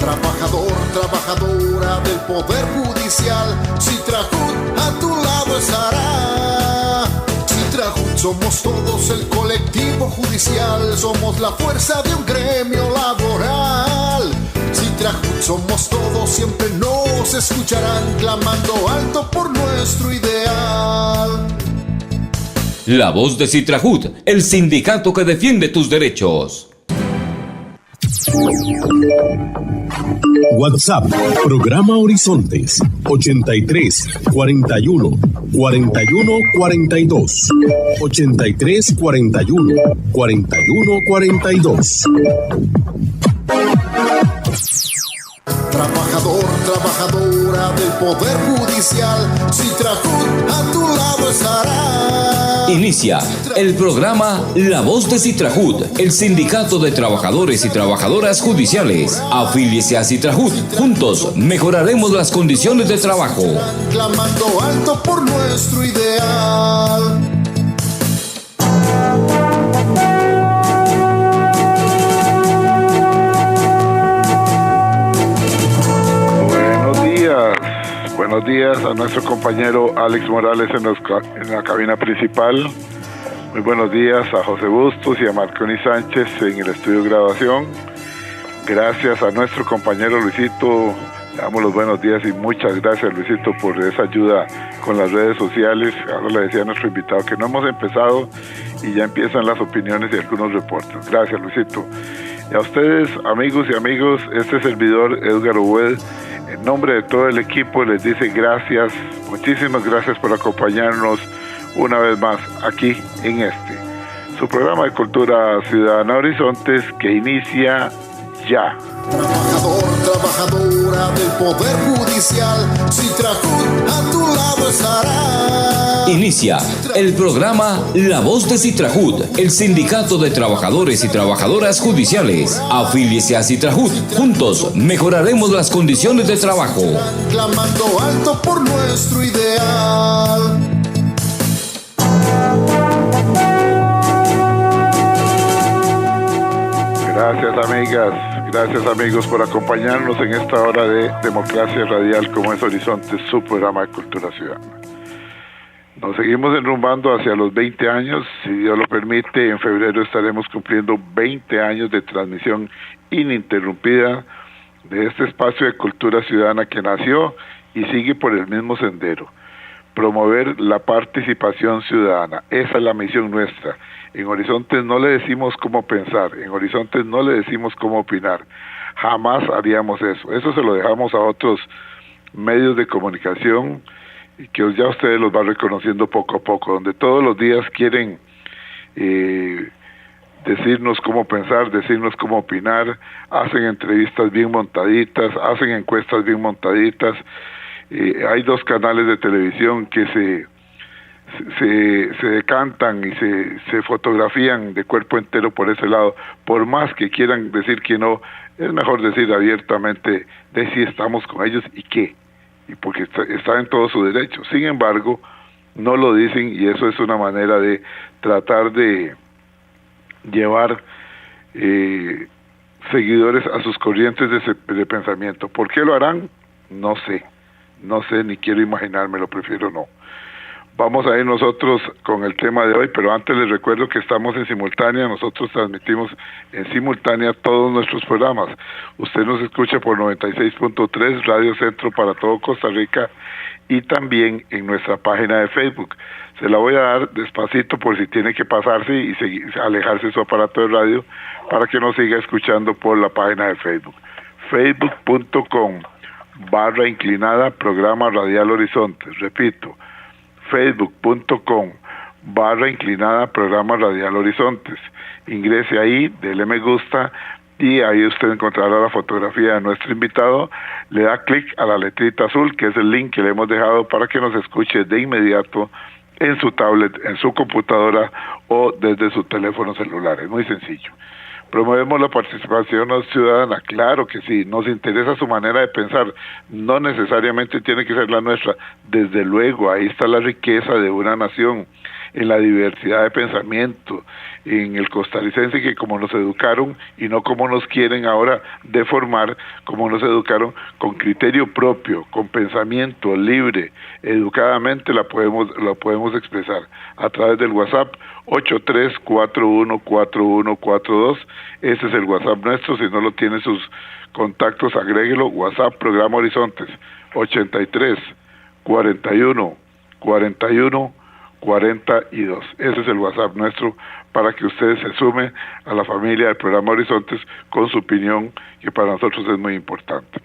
Trabajador, trabajadora del Poder Judicial, Citrajut a tu lado estará. Citrajut somos todos el colectivo judicial, somos la fuerza de un gremio laboral. Citrajut somos todos, siempre nos escucharán, clamando alto por nuestro ideal. La voz de Citrajut, el sindicato que defiende tus derechos. WhatsApp, programa Horizontes, 83 41 41 42. 83 41 41 42. Trabajador, trabajadora del Poder Judicial, Citrajut a tu lado estará. Inicia el programa La Voz de Citrajut, el sindicato de trabajadores y trabajadoras judiciales. Afíliese a Citrajut. Juntos mejoraremos las condiciones de trabajo. Clamando alto por nuestro ideal. Buenos días a nuestro compañero Alex Morales en la cabina principal. Muy buenos días a José Bustos y a Marconi Sánchez en el estudio de grabación. Gracias a nuestro compañero Luisito, le damos los buenos días y muchas gracias, Luisito, por esa ayuda con las redes sociales. Ahora le decía a nuestro invitado que no hemos empezado y ya empiezan las opiniones y algunos reportes. Gracias, Luisito. Y a ustedes, amigos y amigos, este servidor Edgar Obed, en nombre de todo el equipo, les dice gracias, muchísimas gracias por acompañarnos una vez más aquí en su programa de Cultura Ciudadana Horizontes, que inicia ya. Trabajador, trabajadora del Poder Judicial, Citrajut a tu lado estará. Inicia el programa La Voz de Citrajut, el sindicato de trabajadores y trabajadoras judiciales. Afíliese a Citrajut. Juntos mejoraremos las condiciones de trabajo. Clamando alto por nuestro ideal. Gracias, amigas, gracias, amigos, por acompañarnos en esta hora de Democracia Radial, como es Horizonte, su programa de Cultura Ciudadana. Nos seguimos enrumbando hacia los 20 años, si Dios lo permite. En febrero estaremos cumpliendo 20 años de transmisión ininterrumpida de este espacio de cultura ciudadana que nació y sigue por el mismo sendero: promover la participación ciudadana. Esa es la misión nuestra. En Horizontes no le decimos cómo pensar, en Horizontes no le decimos cómo opinar. Jamás haríamos eso. Eso se lo dejamos a otros medios de comunicación, y que ya ustedes los van reconociendo poco a poco, donde todos los días quieren decirnos cómo pensar, decirnos cómo opinar, hacen entrevistas bien montaditas, hacen encuestas bien montaditas. Hay dos canales de televisión que se decantan y se fotografían de cuerpo entero por ese lado. Por más que quieran decir que no, es mejor decir abiertamente de si estamos con ellos y qué, y porque está en todo su derecho. Sin embargo, no lo dicen, y eso es una manera de tratar de llevar seguidores a sus corrientes de pensamiento. ¿Por qué lo harán? No sé, ni quiero imaginármelo, prefiero no. Vamos a ir nosotros con el tema de hoy, pero antes les recuerdo que estamos en simultánea. Nosotros transmitimos en simultánea todos nuestros programas. Usted nos escucha por 96.3 Radio Centro para todo Costa Rica, y también en nuestra página de Facebook. Se la voy a dar despacito por si tiene que pasarse y alejarse de su aparato de radio para que nos siga escuchando por la página de Facebook. Facebook.com// Programa Radial Horizontes. Repito, Facebook.com// Programa Radial Horizontes. Ingrese ahí, dele me gusta, y ahí usted encontrará la fotografía de nuestro invitado. Le da clic a la letrita azul, que es el link que le hemos dejado para que nos escuche de inmediato en su tablet, en su computadora o desde su teléfono celular. Es muy sencillo. Promovemos la participación ciudadana, claro que sí. Nos interesa su manera de pensar, no necesariamente tiene que ser la nuestra. Desde luego, ahí está la riqueza de una nación. en la diversidad de pensamiento, en el costarricense, que como nos educaron y no como nos quieren ahora deformar, como nos educaron con criterio propio, con pensamiento libre, educadamente lo podemos expresar a través del WhatsApp 83414142. Ese es el WhatsApp nuestro. Si no lo tiene sus contactos, agréguelo. WhatsApp Programa Horizontes 83414142. Ese es el WhatsApp nuestro para que ustedes se sumen a la familia del Programa Horizontes con su opinión, que para nosotros es muy importante.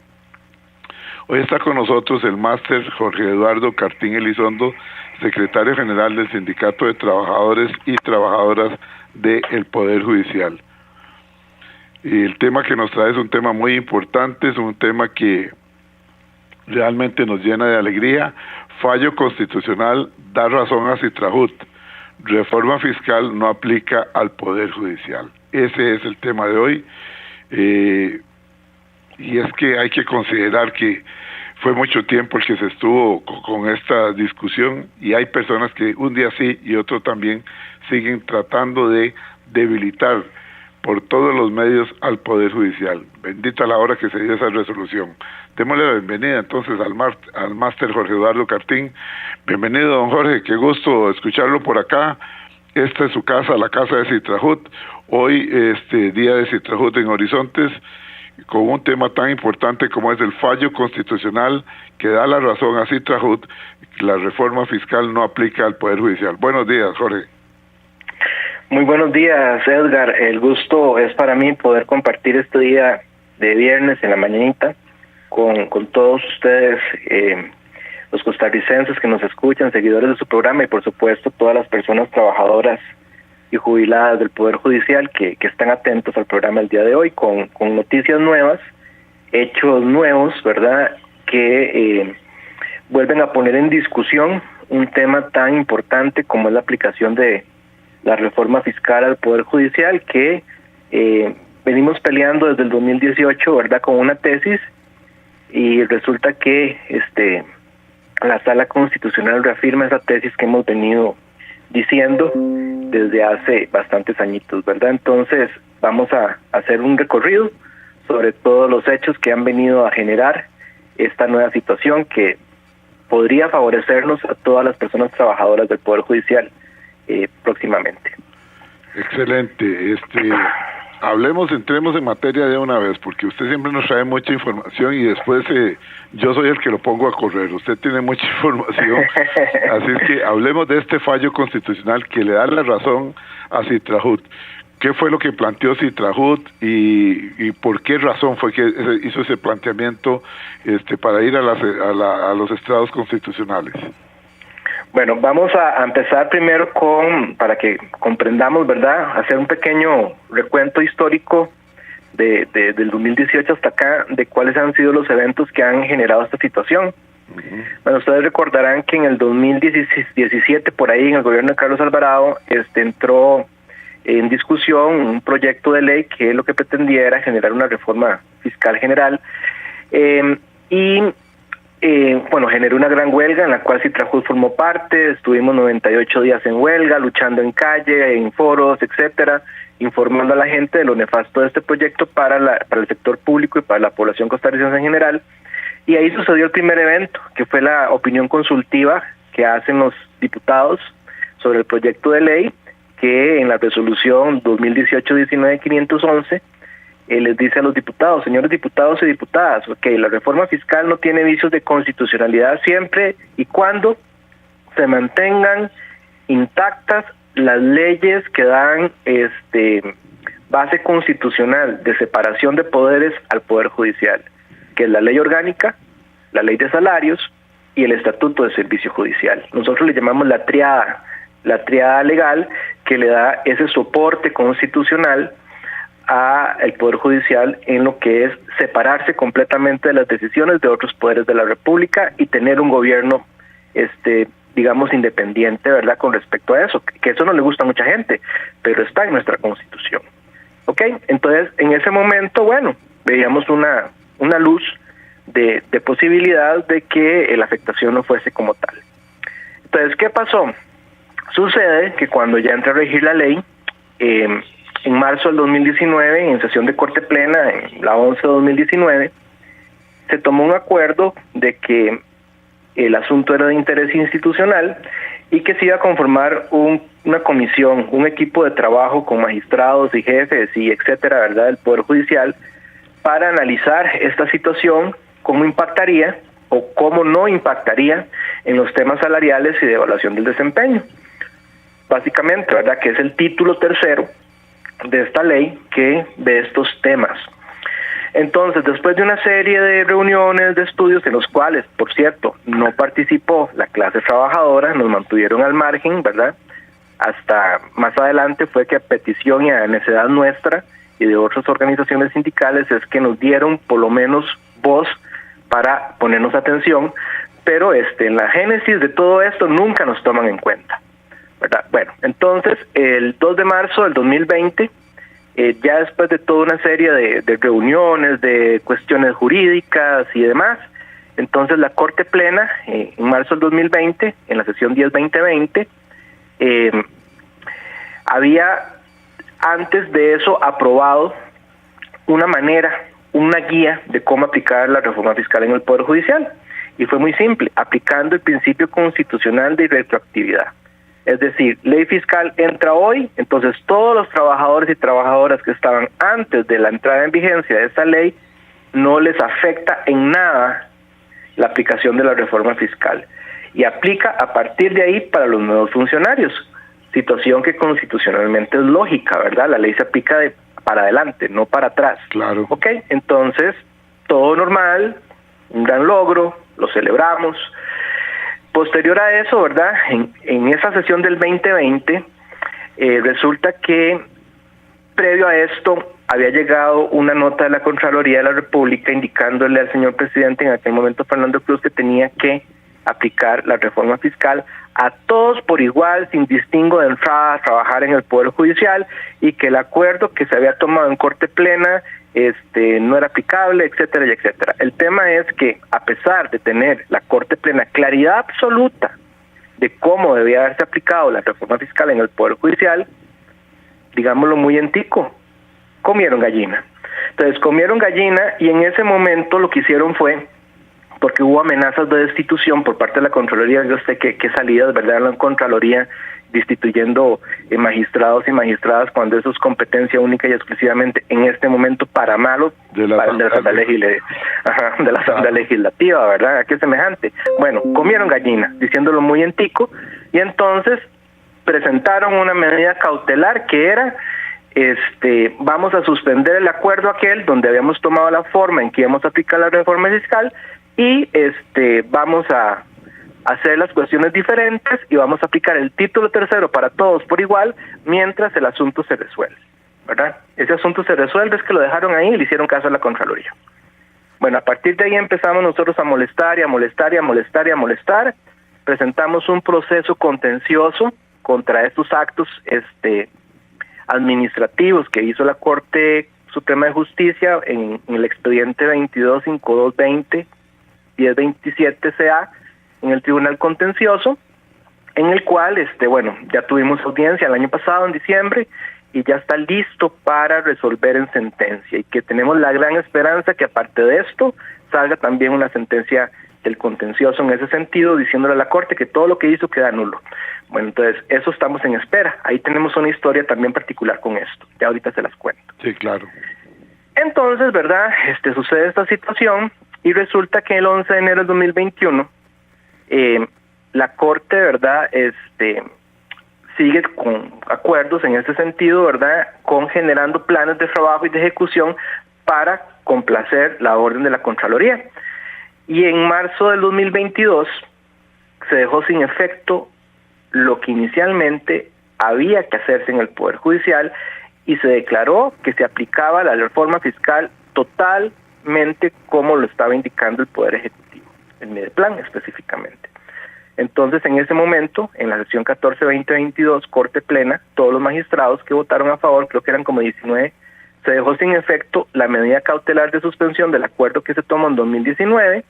Hoy está con nosotros el máster Jorge Eduardo Cartín Elizondo, secretario general del Sindicato de Trabajadores y Trabajadoras del Poder Judicial. Y el tema que nos trae es un tema muy importante, es un tema que realmente nos llena de alegría. Fallo constitucional da razón a Citrajut. Reforma fiscal no aplica al Poder Judicial. Ese es el tema de hoy. Y es que hay que considerar que fue mucho tiempo el que se estuvo con esta discusión, y hay personas que un día sí y otro también siguen tratando de debilitar por todos los medios al Poder Judicial. Bendita la hora que se dio esa resolución. Démosle la bienvenida entonces al máster Jorge Eduardo Cartín. Bienvenido, don Jorge, qué gusto escucharlo por acá. Esta es su casa, la casa de Citrajut. Hoy, día de Citrajut en Horizontes, con un tema tan importante como es el fallo constitucional que da la razón a Citrajut. La reforma fiscal no aplica al Poder Judicial. Buenos días, Jorge. Muy buenos días, Edgar. El gusto es para mí poder compartir este día de viernes en la mañanita con todos ustedes, los costarricenses que nos escuchan, seguidores de su programa, y por supuesto todas las personas trabajadoras y jubiladas del Poder Judicial que están atentos al programa el día de hoy con noticias nuevas, hechos nuevos, ¿verdad?, que vuelven a poner en discusión un tema tan importante como es la aplicación de la reforma fiscal al Poder Judicial, que venimos peleando desde el 2018, ¿verdad?, con una tesis, y resulta que la Sala Constitucional reafirma esa tesis que hemos venido diciendo desde hace bastantes añitos, ¿verdad? Entonces vamos a hacer un recorrido sobre todos los hechos que han venido a generar esta nueva situación que podría favorecernos a todas las personas trabajadoras del Poder Judicial próximamente. Excelente. Entremos en materia de una vez, porque usted siempre nos trae mucha información y después yo soy el que lo pongo a correr. Usted tiene mucha información, así es que hablemos de este fallo constitucional que le da la razón a Citrajut. ¿Qué fue lo que planteó Citrajut y por qué razón fue que hizo ese planteamiento para ir a los estrados constitucionales? Bueno, vamos a empezar primero para que comprendamos, ¿verdad?, hacer un pequeño recuento histórico del 2018 hasta acá, de cuáles han sido los eventos que han generado esta situación. Uh-huh. Bueno, ustedes recordarán que en el 2017, por ahí, en el gobierno de Carlos Alvarado, entró en discusión un proyecto de ley que lo que pretendía era generar una reforma fiscal general, generó una gran huelga en la cual Citrajut formó parte. Estuvimos 98 días en huelga, luchando en calle, en foros, etcétera, informando a la gente de lo nefasto de este proyecto para el sector público y para la población costarricense en general. Y ahí sucedió el primer evento, que fue la opinión consultiva que hacen los diputados sobre el proyecto de ley, que en la resolución 2018-19-511 les dice a los diputados: señores diputados y diputadas, la reforma fiscal no tiene vicios de constitucionalidad siempre y cuando se mantengan intactas las leyes que dan base constitucional de separación de poderes al Poder Judicial, que es la ley orgánica, la ley de salarios y el estatuto de servicio judicial. Nosotros le llamamos la triada legal, que le da ese soporte constitucional al Poder Judicial en lo que es separarse completamente de las decisiones de otros poderes de la República y tener un gobierno, digamos, independiente, ¿verdad?, con respecto a eso, que eso no le gusta a mucha gente, pero está en nuestra Constitución. ¿Ok? Entonces, en ese momento, bueno, veíamos una luz de posibilidad de que la afectación no fuese como tal. Entonces, ¿qué pasó? Sucede que cuando ya entra a regir la ley, en marzo del 2019, en sesión de Corte Plena, en la 11 de 2019, se tomó un acuerdo de que el asunto era de interés institucional y que se iba a conformar una comisión, un equipo de trabajo con magistrados y jefes y etcétera, ¿verdad?, del Poder Judicial, para analizar esta situación, cómo impactaría o cómo no impactaría en los temas salariales y de evaluación del desempeño. Básicamente, ¿verdad?, que es el título tercero de esta ley que ve estos temas. Entonces, después de una serie de reuniones, de estudios, en los cuales, por cierto, no participó la clase trabajadora, nos mantuvieron al margen, ¿verdad? Hasta más adelante fue que a petición y a necesidad nuestra y de otras organizaciones sindicales es que nos dieron por lo menos voz para ponernos atención, pero en la génesis de todo esto nunca nos toman en cuenta, ¿verdad? Bueno, entonces, el 2 de marzo del 2020, ya después de toda una serie de reuniones, de cuestiones jurídicas y demás, entonces la Corte Plena, en marzo del 2020, en la sesión 10-2020, había antes de eso aprobado una guía de cómo aplicar la reforma fiscal en el Poder Judicial. Y fue muy simple, aplicando el principio constitucional de retroactividad. Es decir, ley fiscal entra hoy, entonces todos los trabajadores y trabajadoras que estaban antes de la entrada en vigencia de esta ley, no les afecta en nada la aplicación de la reforma fiscal. Y aplica a partir de ahí para los nuevos funcionarios. Situación que constitucionalmente es lógica, ¿verdad? La ley se aplica para adelante, no para atrás. Claro. Ok, entonces, todo normal, un gran logro, lo celebramos. Posterior a eso, ¿verdad? En esa sesión del 2020, resulta que previo a esto había llegado una nota de la Contraloría de la República indicándole al señor presidente, en aquel momento Fernando Cruz, que tenía que aplicar la reforma fiscal a todos por igual, sin distingo de entrada a trabajar en el Poder Judicial, y que el acuerdo que se había tomado en Corte Plena no era aplicable, etcétera y etcétera. El tema es que, a pesar de tener la Corte Plena claridad absoluta de cómo debía haberse aplicado la reforma fiscal en el Poder Judicial, digámoslo muy en tico, comieron gallina. Entonces comieron gallina, y en ese momento lo que hicieron fue, porque hubo amenazas de destitución por parte de la Contraloría, yo sé que salidas, ¿verdad?, la Contraloría destituyendo magistrados y magistradas cuando eso es competencia única y exclusivamente en este momento para malo de la Asamblea Legislativa, ¿verdad? ¿A qué semejante? Bueno, comieron gallina, diciéndolo muy en tico, y entonces presentaron una medida cautelar que era vamos a suspender el acuerdo aquel donde habíamos tomado la forma en que íbamos a aplicar la reforma fiscal, y vamos a hacer las cuestiones diferentes y vamos a aplicar el título tercero para todos por igual mientras el asunto se resuelve, ¿verdad? Ese asunto se resuelve, es que lo dejaron ahí y le hicieron caso a la Contraloría. Bueno, a partir de ahí empezamos nosotros a molestar y a molestar y a molestar y a molestar. Presentamos un proceso contencioso contra estos actos administrativos que hizo la Corte Suprema de Justicia en el expediente 225220 1027 CA en el Tribunal Contencioso, en el cual, ya tuvimos audiencia el año pasado, en diciembre, y ya está listo para resolver en sentencia, y que tenemos la gran esperanza que aparte de esto, salga también una sentencia del contencioso en ese sentido, diciéndole a la Corte que todo lo que hizo queda nulo. Bueno, entonces, eso estamos en espera. Ahí tenemos una historia también particular con esto, ya ahorita se las cuento. Sí, claro. Entonces, ¿verdad?, sucede esta situación, y resulta que el 11 de enero de 2021, la Corte, ¿verdad?, sigue con acuerdos en este sentido, ¿verdad?, con generando planes de trabajo y de ejecución para complacer la orden de la Contraloría. Y en marzo del 2022 se dejó sin efecto lo que inicialmente había que hacerse en el Poder Judicial, y se declaró que se aplicaba la reforma fiscal totalmente como lo estaba indicando el Poder Ejecutivo, el Mideplan específicamente. Entonces, en ese momento, en la sesión 14-2022, Corte Plena, todos los magistrados que votaron a favor, creo que eran como 19, se dejó sin efecto la medida cautelar de suspensión del acuerdo que se tomó en 2019,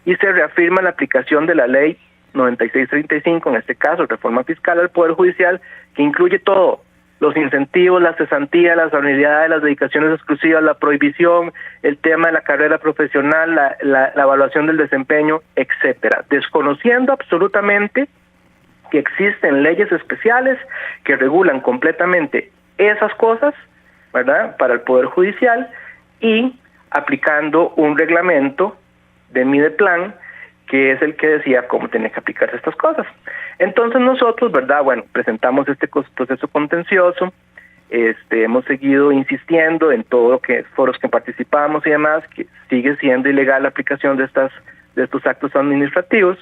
y se reafirma la aplicación de la ley 9635, en este caso, reforma fiscal al Poder Judicial, que incluye todo: los incentivos, las cesantías, las anualidades, las dedicaciones exclusivas, la prohibición, el tema de la carrera profesional, la evaluación del desempeño, etcétera, desconociendo absolutamente que existen leyes especiales que regulan completamente esas cosas, ¿verdad?, para el Poder Judicial, y aplicando un reglamento de Mideplan, que es el que decía cómo tienen que aplicarse estas cosas. Entonces nosotros, ¿verdad?, bueno, presentamos este proceso contencioso, hemos seguido insistiendo en todo lo que foros que participamos y demás, que sigue siendo ilegal la aplicación de estos actos administrativos,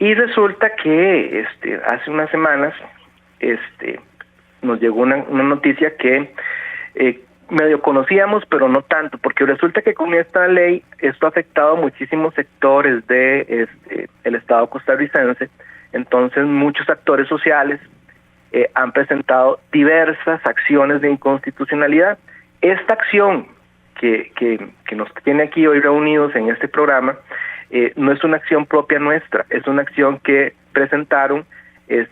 y resulta que hace unas semanas nos llegó una noticia que medio conocíamos, pero no tanto, porque resulta que con esta ley esto ha afectado a muchísimos sectores de el Estado costarricense. Entonces muchos actores sociales han presentado diversas acciones de inconstitucionalidad. Esta acción que nos tiene aquí hoy reunidos en este programa no es una acción propia nuestra, es una acción que presentaron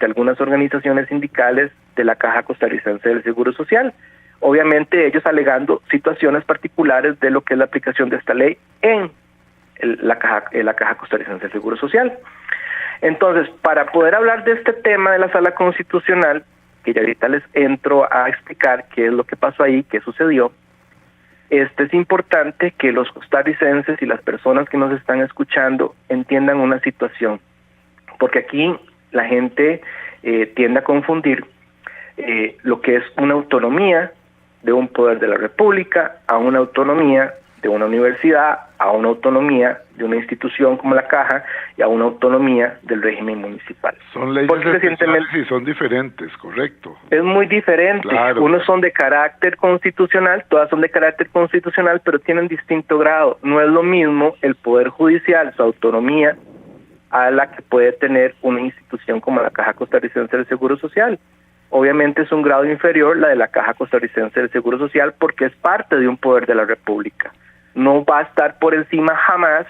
algunas organizaciones sindicales de la Caja Costarricense del Seguro Social. Obviamente ellos alegando situaciones particulares de lo que es la aplicación de esta ley en la Caja Costarricense del Seguro Social. Entonces, para poder hablar de este tema de la Sala Constitucional, que ya ahorita les entro a explicar qué es lo que pasó ahí, qué sucedió, es importante que los costarricenses y las personas que nos están escuchando entiendan una situación, porque aquí la gente tiende a confundir lo que es una autonomía de un poder de la República a una autonomía de una universidad, a una autonomía de una institución como la Caja y a una autonomía del régimen municipal. Son leyes especiales y son diferentes, correcto. Es muy diferente. Claro. Unos son de carácter constitucional, todas son de carácter constitucional, pero tienen distinto grado. No es lo mismo el Poder Judicial, su autonomía, a la que puede tener una institución como la Caja Costarricense del Seguro Social. Obviamente es un grado inferior la de la Caja Costarricense del Seguro Social porque es parte de un poder de la República. No va a estar por encima jamás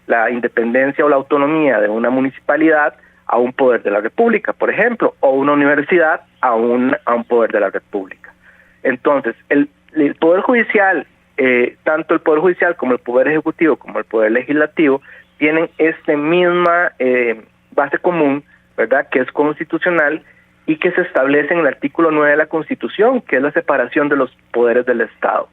la independencia o la autonomía de una municipalidad a un poder de la República, por ejemplo, o una universidad a un poder de la República. Entonces, el Poder Judicial, tanto el Poder Judicial como el Poder Ejecutivo como el Poder Legislativo, tienen misma base común, ¿verdad?, que es constitucional y que se establece en el artículo 9 de la Constitución, que es la separación de los poderes del Estado.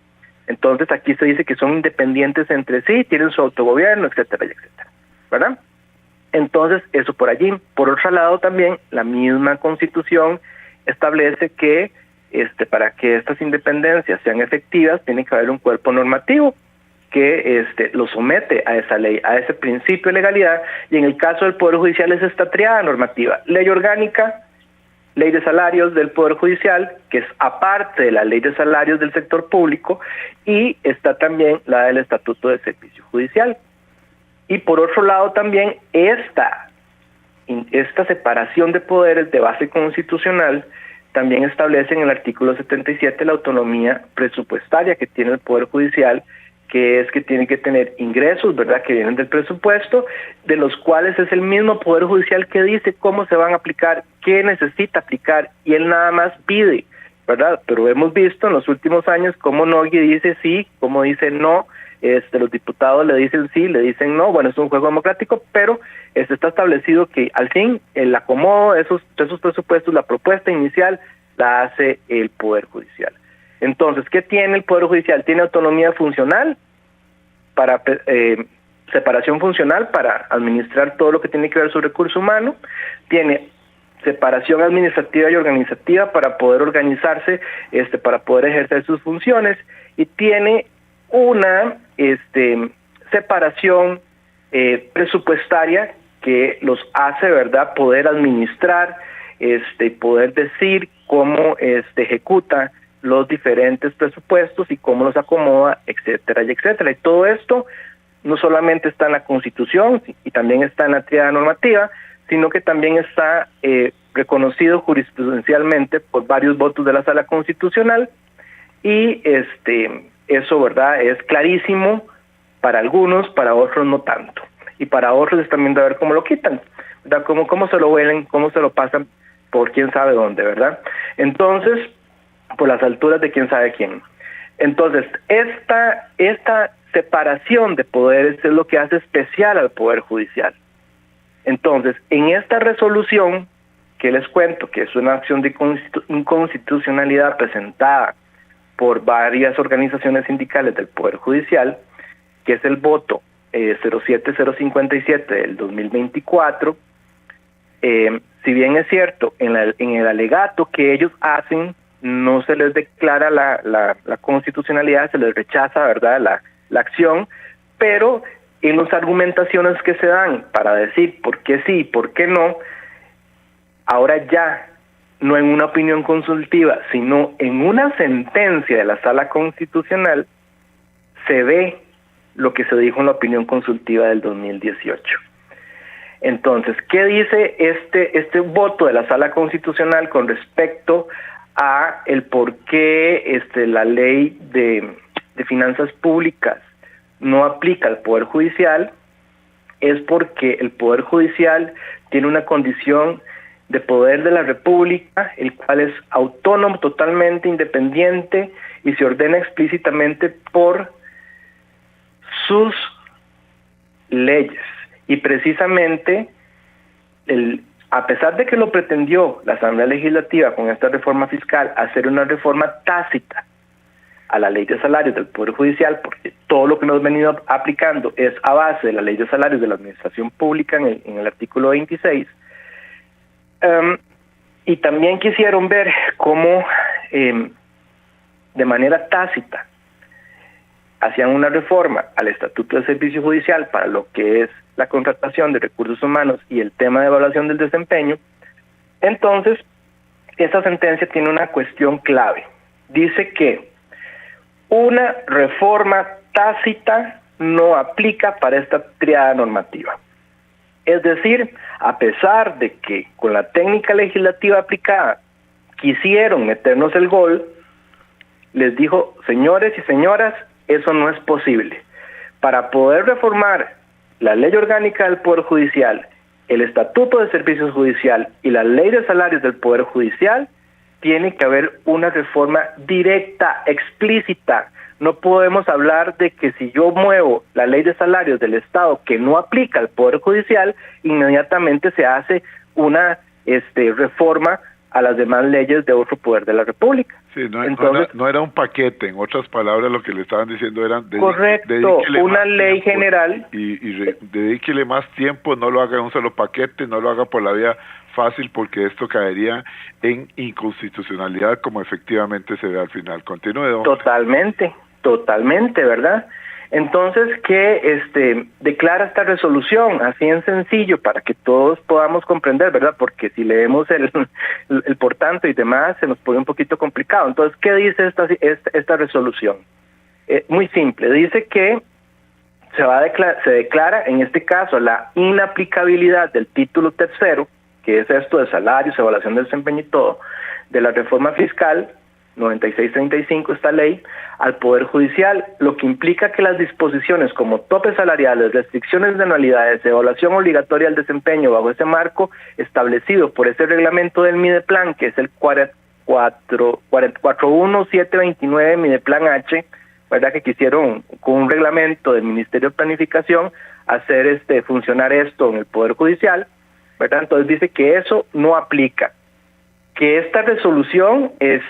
Entonces aquí se dice que son independientes entre sí, tienen su autogobierno, etcétera, etcétera, ¿verdad? Entonces eso por allí. Por otro lado también la misma Constitución establece que para que estas independencias sean efectivas tiene que haber un cuerpo normativo que lo somete a esa ley, a ese principio de legalidad, y en el caso del Poder Judicial es esta triada normativa: ley orgánica, ley de salarios del Poder Judicial, que es aparte de la ley de salarios del sector público, y está también la del Estatuto de Servicio Judicial. Y por otro lado también esta separación de poderes de base constitucional también establece en el artículo 77 la autonomía presupuestaria que tiene el Poder Judicial, que es que tiene que tener ingresos, ¿verdad?, que vienen del presupuesto, de los cuales es el mismo Poder Judicial que dice cómo se van a aplicar, qué necesita aplicar, y él nada más pide, ¿verdad? Pero hemos visto en los últimos años cómo Nogui dice sí, cómo dice no, los diputados le dicen sí, le dicen no. Bueno, es un juego democrático, pero está establecido que al fin el acomodo de esos presupuestos, la propuesta inicial, la hace el Poder Judicial. Entonces, ¿qué tiene el Poder Judicial? Tiene autonomía funcional, para separación funcional para administrar todo lo que tiene que ver su recurso humano, tiene separación administrativa y organizativa para poder organizarse, para poder ejercer sus funciones, y tiene una separación presupuestaria que los hace, ¿verdad?, poder administrar, poder decir cómo ejecuta los diferentes presupuestos y cómo los acomoda, etcétera, y etcétera. Y todo esto no solamente está en la Constitución y también está en la triada normativa, sino que también está reconocido jurisprudencialmente por varios votos de la Sala Constitucional, y eso, ¿verdad?, es clarísimo para algunos, para otros no tanto, y para otros es también de ver cómo lo quitan. ¿verdad? ¿Cómo se lo huelen? ¿Cómo se lo pasan? Por quién sabe dónde, ¿verdad? Entonces, por las alturas de quién sabe quién. Entonces, esta separación de poderes es lo que hace especial al Poder Judicial. Entonces, en esta resolución, que les cuento que es una acción de inconstitucionalidad presentada por varias organizaciones sindicales del Poder Judicial, que es el voto 07057 del 2024, si bien es cierto, en el alegato que ellos hacen, no se les declara la constitucionalidad, se les rechaza, ¿verdad?, la acción, pero en las argumentaciones que se dan para decir por qué sí y por qué no, ahora ya no en una opinión consultiva, sino en una sentencia de la Sala Constitucional, se ve lo que se dijo en la opinión consultiva del 2018. Entonces, ¿qué dice este voto de la Sala Constitucional con respecto a el por qué la ley de finanzas públicas no aplica al Poder Judicial? Es porque el Poder Judicial tiene una condición de poder de la República, el cual es autónomo, totalmente independiente y se ordena explícitamente por sus leyes. Y precisamente, a pesar de que lo pretendió la Asamblea Legislativa con esta reforma fiscal, hacer una reforma tácita a la ley de salarios del Poder Judicial, porque todo lo que nos hemos venido aplicando es a base de la ley de salarios de la Administración Pública en el artículo 26, y también quisieron ver cómo de manera tácita hacían una reforma al Estatuto de Servicio Judicial para lo que es la contratación de recursos humanos y el tema de evaluación del desempeño. Entonces, esta sentencia tiene una cuestión clave. Dice que una reforma tácita no aplica para esta triada normativa. Es decir, a pesar de que con la técnica legislativa aplicada quisieron meternos el gol, les dijo, señores y señoras, eso no es posible. Para poder reformar la ley orgánica del Poder Judicial, el Estatuto de Servicios Judicial y la ley de salarios del Poder Judicial, tiene que haber una reforma directa, explícita. No podemos hablar de que si yo muevo la ley de salarios del Estado que no aplica al Poder Judicial, inmediatamente se hace una reforma a las demás leyes de otro poder de la República. Sí, no era un paquete, en otras palabras lo que le estaban diciendo eran... Correcto, una ley general. Y dedíquele más tiempo, no lo haga en un solo paquete, no lo haga por la vía fácil, porque esto caería en inconstitucionalidad, como efectivamente se ve al final. Continúe, don. Totalmente, ¿verdad? Entonces, ¿qué declara esta resolución? Así en sencillo, para que todos podamos comprender, ¿verdad? Porque si leemos el por tanto y demás, se nos pone un poquito complicado. Entonces, ¿qué dice esta resolución? Muy simple, dice que se declara, en este caso, la inaplicabilidad del título tercero, que es esto de salarios, evaluación del desempeño y todo, de la reforma fiscal 9635, esta ley, al Poder Judicial, lo que implica que las disposiciones como topes salariales, restricciones de anualidades, evaluación obligatoria al desempeño bajo ese marco establecido por ese reglamento del Mideplan, que es el 41729 Mideplan H, ¿verdad?, que quisieron con un reglamento del Ministerio de Planificación hacer funcionar esto en el Poder Judicial, ¿verdad? Entonces dice que eso no aplica, que esta resolución es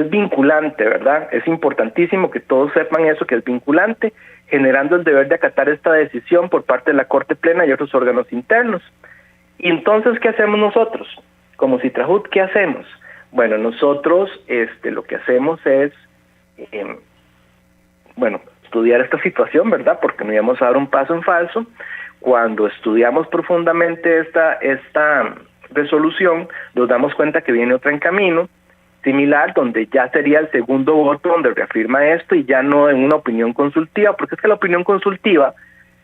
vinculante, ¿verdad? Es importantísimo que todos sepan eso, que es vinculante, generando el deber de acatar esta decisión por parte de la Corte Plena y otros órganos internos. Y entonces, ¿qué hacemos nosotros? Como Citrajud, ¿qué hacemos? Bueno, nosotros lo que hacemos es, estudiar esta situación, ¿verdad? Porque no íbamos a dar un paso en falso. Cuando estudiamos profundamente esta resolución, nos damos cuenta que viene otra en camino, similar, donde ya sería el segundo voto donde reafirma esto y ya no en una opinión consultiva, porque es que la opinión consultiva,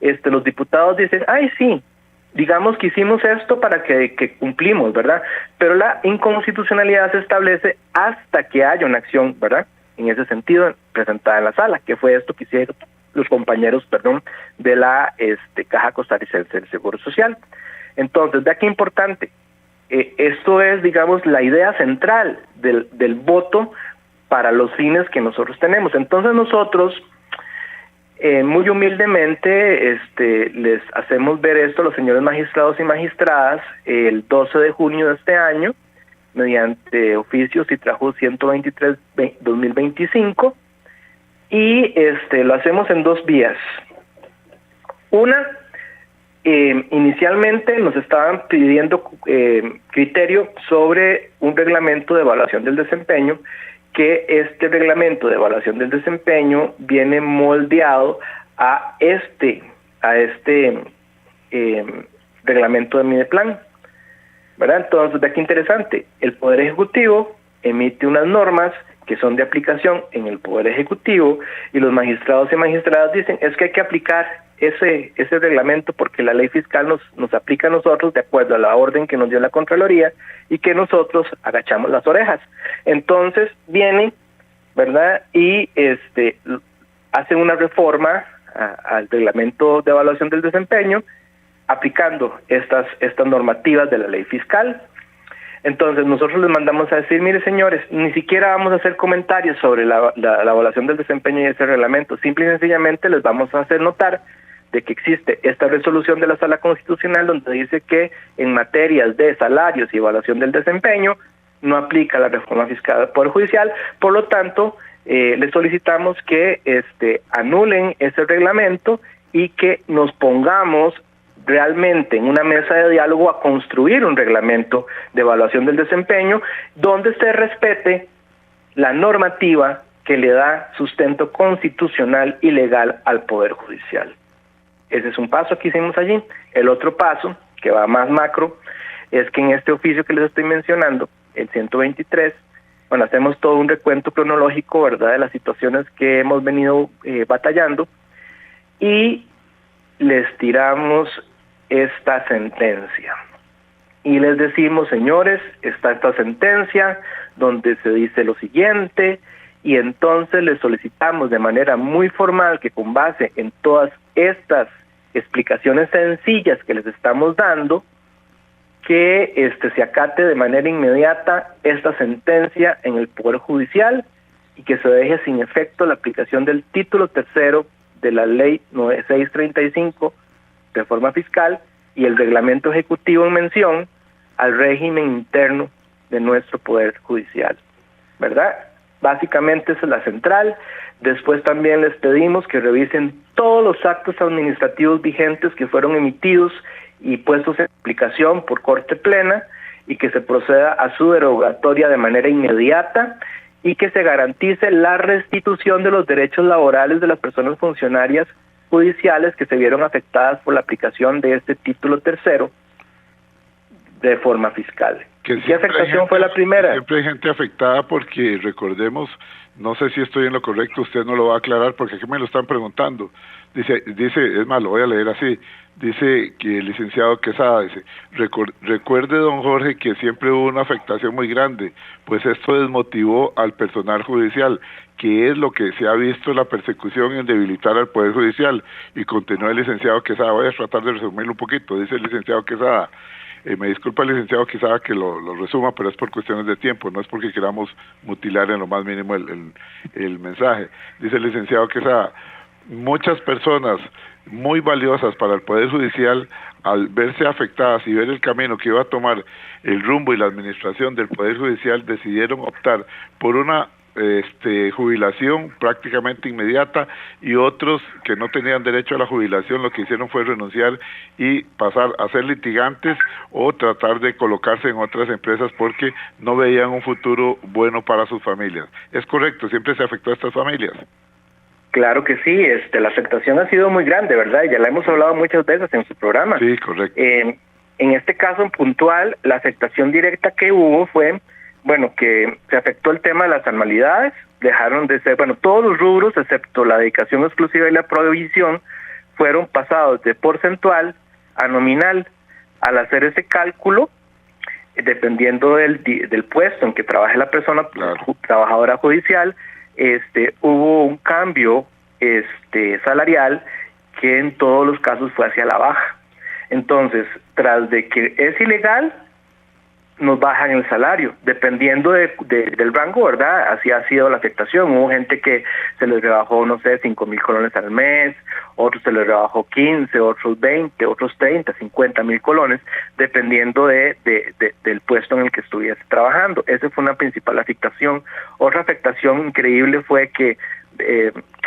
los diputados dicen, ay sí, digamos que hicimos esto para que cumplimos, ¿verdad? Pero la inconstitucionalidad se establece hasta que haya una acción, ¿verdad?, en ese sentido, presentada en la sala, que fue esto que hicieron los compañeros, de la Caja Costarricense del Seguro Social. Entonces, vea qué importante. Esto es, digamos, la idea central del voto para los fines que nosotros tenemos. Entonces nosotros, muy humildemente, les hacemos ver esto a los señores magistrados y magistradas el 12 de junio de este año, mediante oficio Citrajud 123-2025, y lo hacemos en dos vías. Una, inicialmente nos estaban pidiendo criterio sobre un reglamento de evaluación del desempeño, que este reglamento de evaluación del desempeño viene moldeado a este reglamento de Mideplan, ¿verdad? Entonces, vea qué interesante, el Poder Ejecutivo emite unas normas que son de aplicación en el Poder Ejecutivo, y los magistrados y magistradas dicen, es que hay que aplicar ese reglamento porque la ley fiscal nos aplica a nosotros de acuerdo a la orden que nos dio la Contraloría, y que nosotros agachamos las orejas. Entonces vienen, ¿verdad? Y hacen una reforma al reglamento de evaluación del desempeño, aplicando estas normativas de la ley fiscal. Entonces nosotros les mandamos a decir, mire señores, ni siquiera vamos a hacer comentarios sobre la evaluación del desempeño y ese reglamento, simple y sencillamente les vamos a hacer notar de que existe esta resolución de la Sala Constitucional donde dice que en materias de salarios y evaluación del desempeño no aplica la reforma fiscal del Poder Judicial. Por lo tanto, les solicitamos que anulen ese reglamento y que nos pongamos realmente en una mesa de diálogo a construir un reglamento de evaluación del desempeño donde se respete la normativa que le da sustento constitucional y legal al Poder Judicial. Ese es un paso que hicimos allí. El otro paso, que va más macro, es que en este oficio que les estoy mencionando, el 123, bueno, hacemos todo un recuento cronológico, ¿verdad?, de las situaciones que hemos venido batallando, y les tiramos esta sentencia. Y les decimos, señores, está esta sentencia donde se dice lo siguiente, y entonces les solicitamos de manera muy formal que con base en todas estas explicaciones sencillas que les estamos dando, que se acate de manera inmediata esta sentencia en el Poder Judicial y que se deje sin efecto la aplicación del título tercero de la Ley 9635, Reforma Fiscal, y el reglamento ejecutivo en mención al régimen interno de nuestro Poder Judicial, ¿verdad? Básicamente esa es la central. Después también les pedimos que revisen todos los actos administrativos vigentes que fueron emitidos y puestos en aplicación por Corte Plena, y que se proceda a su derogatoria de manera inmediata, y que se garantice la restitución de los derechos laborales de las personas funcionarias judiciales que se vieron afectadas por la aplicación de este título tercero de forma fiscal. ¿Qué afectación fue la primera? Siempre hay gente afectada porque, recordemos, no sé si estoy en lo correcto, usted no lo va a aclarar porque aquí me lo están preguntando. Dice, es más, lo voy a leer así. Dice que el licenciado Quesada dice, recuerde, don Jorge, que siempre hubo una afectación muy grande, pues esto desmotivó al personal judicial, que es lo que se ha visto la persecución en debilitar al Poder Judicial. Y continúa el licenciado Quesada, voy a tratar de resumirlo un poquito. Dice el licenciado Quesada, me disculpa el licenciado Quesada que lo resuma, pero es por cuestiones de tiempo, no es porque queramos mutilar en lo más mínimo el mensaje. Dice el licenciado Quesada, muchas personas muy valiosas para el Poder Judicial, al verse afectadas y ver el camino que iba a tomar el rumbo y la administración del Poder Judicial, decidieron optar por una jubilación prácticamente inmediata, y otros que no tenían derecho a la jubilación lo que hicieron fue renunciar y pasar a ser litigantes o tratar de colocarse en otras empresas porque no veían un futuro bueno para sus familias. ¿Es correcto? ¿Siempre se afectó a estas familias? Claro que sí, la afectación ha sido muy grande, ¿verdad? Ya la hemos hablado muchas veces en su programa. Sí, correcto. En este caso en puntual, la afectación directa que hubo fue, que se afectó el tema de las anualidades, dejaron de ser, todos los rubros, excepto la dedicación exclusiva y la provisión, fueron pasados de porcentual a nominal. Al hacer ese cálculo, dependiendo del puesto en que trabaje la persona, claro, trabajadora judicial, hubo un cambio salarial que en todos los casos fue hacia la baja. Entonces, tras de que es ilegal, nos bajan el salario, dependiendo del rango, ¿verdad? Así ha sido la afectación. Hubo gente que se les rebajó, no sé, 5,000 colones al mes, otros se les rebajó 15, otros 20, otros 30, 50,000 colones, dependiendo del puesto en el que estuviese trabajando. Esa fue una principal afectación. Otra afectación increíble fue que